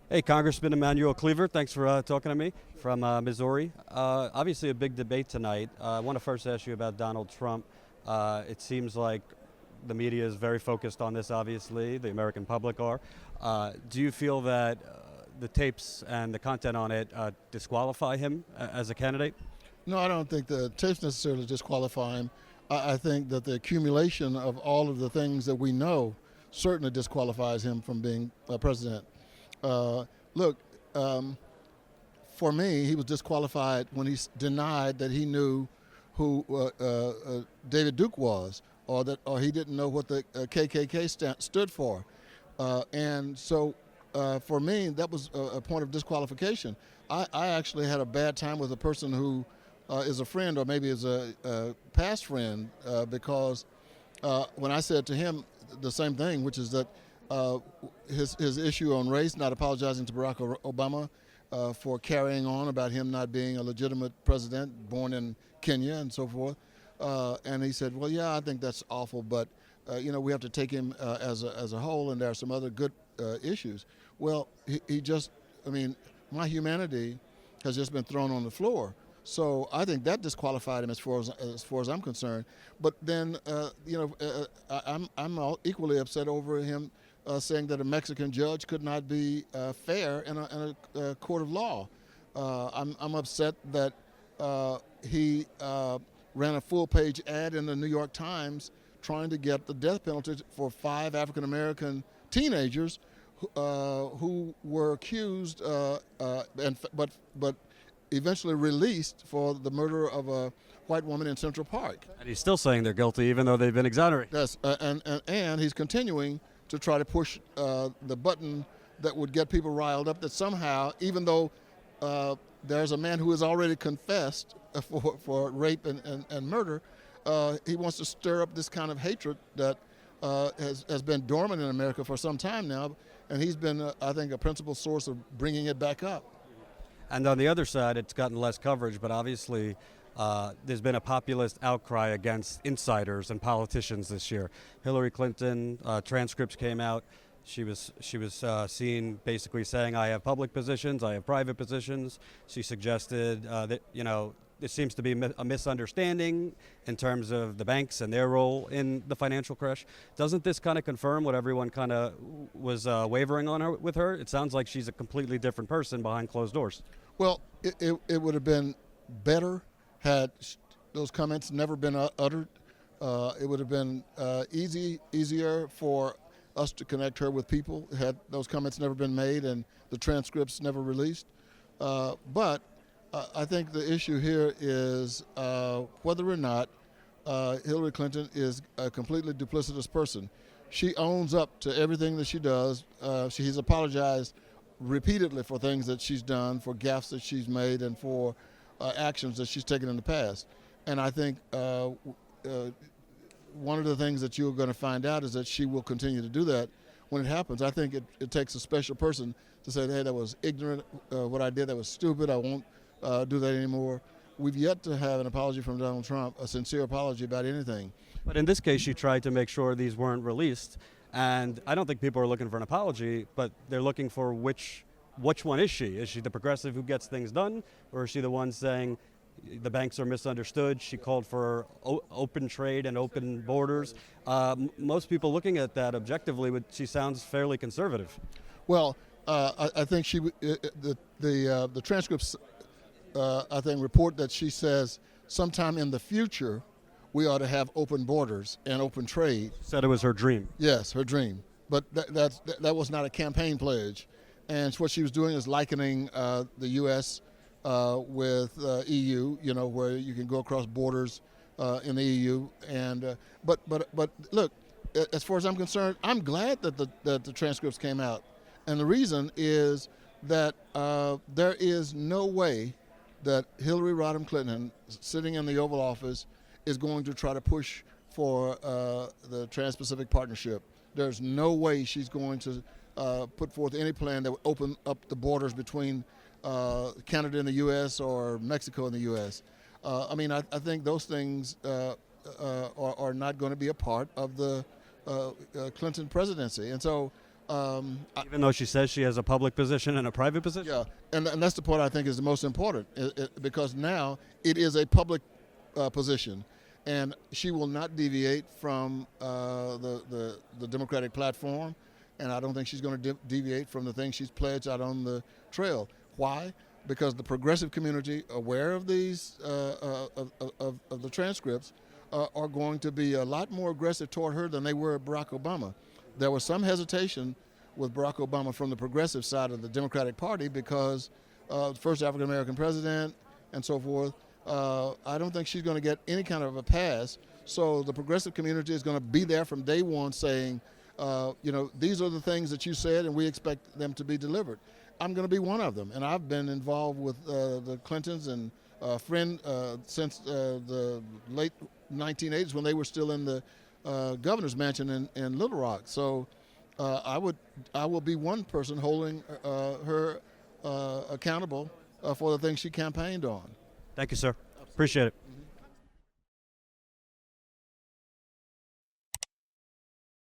Hey, Congressman Emmanuel Cleaver, thanks for talking to me from Missouri. Obviously, a big debate tonight. I want to first ask you about Donald Trump. It seems like the media is very focused on this, obviously, the American public are. Do you feel that the tapes and the content on it disqualify him as a candidate? No, I don't think the tapes necessarily disqualify him. I think that the accumulation of all of the things that we know certainly disqualifies him from being president. Uh, look, for me, he was disqualified when he denied that he knew who David Duke was, or he didn't know what the KKK stood for, and so for me, that was a point of disqualification. I actually had a bad time with a person who is a friend, or maybe is a past friend, because when I said to him the same thing, which is that uh, his issue on race, not apologizing to Barack Obama for carrying on about him not being a legitimate president, born in Kenya and so forth. And he said, "Well, yeah, I think that's awful, but we have to take him as a whole, and there are some other good issues." Well, he just, I mean, my humanity has just been thrown on the floor. So I think that disqualified him as far as I'm concerned. But then I'm equally upset over him saying that a Mexican judge could not be fair in a court of law. I'm upset that he ran a full-page ad in the New York Times trying to get the death penalty for 5 African American teenagers who were accused, but eventually released for the murder of a white woman in Central Park. And he's still saying they're guilty, even though they've been exonerated. Yes, and he's continuing to try to push the button that would get people riled up. That somehow, even though there's a man who has already confessed for rape and murder, he wants to stir up this kind of hatred that has been dormant in America for some time now, and he's been, I think, a principal source of bringing it back up. And on the other side, it's gotten less coverage, but obviously there's been a populist outcry against insiders and politicians this year. Hillary Clinton, transcripts came out. She was seen basically saying, "I have public positions, I have private positions." She suggested that there seems to be a misunderstanding in terms of the banks and their role in the financial crash. Doesn't this kind of confirm what everyone kind of was wavering on her with her? It sounds like she's a completely different person behind closed doors. Well, it would have been better had those comments never been uttered. It would have been easier for us to connect her with people had those comments never been made and the transcripts never released. But I think the issue here is whether or not Hillary Clinton is a completely duplicitous person. She owns up to everything that she does. She's apologized repeatedly for things that she's done, for gaffes that she's made, and for actions that she's taken in the past. And I think one of the things that you're going to find out is that she will continue to do that when it happens. I think it takes a special person to say, "Hey, that was ignorant. What I did, that was stupid. I won't do that anymore." We've yet to have an apology from Donald Trump, a sincere apology about anything. But in this case, she tried to make sure these weren't released. And I don't think people are looking for an apology, but they're looking for which one is she? Is she the progressive who gets things done, or is she the one saying the banks are misunderstood? She called for open trade and open borders. Most people looking at that objectively, she sounds fairly conservative. Well, I think the transcripts, I think, report that she says sometime in the future we ought to have open borders and open trade. Said it was her dream. Yes, her dream. But that was not a campaign pledge. And what she was doing is likening the U.S. With EU, where you can go across borders in the EU. And but look, as far as I'm concerned, I'm glad that the transcripts came out. And the reason is that there is no way that Hillary Rodham Clinton, sitting in the Oval Office, is going to try to push for the Trans-Pacific Partnership. There's no way she's going to put forth any plan that would open up the borders between Canada and the U.S. or Mexico and the U.S. I think those things are not going to be a part of the Clinton presidency. And so Even though she says she has a public position and a private position? Yeah, and that's the point I think is the most important, because now it is a public position, and she will not deviate from the Democratic platform, and I don't think she's going to deviate from the things she's pledged out on the trail. Why? Because the progressive community, aware of these of the transcripts, are going to be a lot more aggressive toward her than they were Barack Obama. There was some hesitation with Barack Obama from the progressive side of the Democratic Party because first African American president and so forth. I don't think she's going to get any kind of a pass. So the progressive community is going to be there from day one saying, these are the things that you said and we expect them to be delivered. I'm going to be one of them. And I've been involved with the Clintons and a friend since the late 1980s when they were still in the governor's mansion in Little Rock. So I will be one person holding her accountable for the things she campaigned on. Thank you, sir. Appreciate it.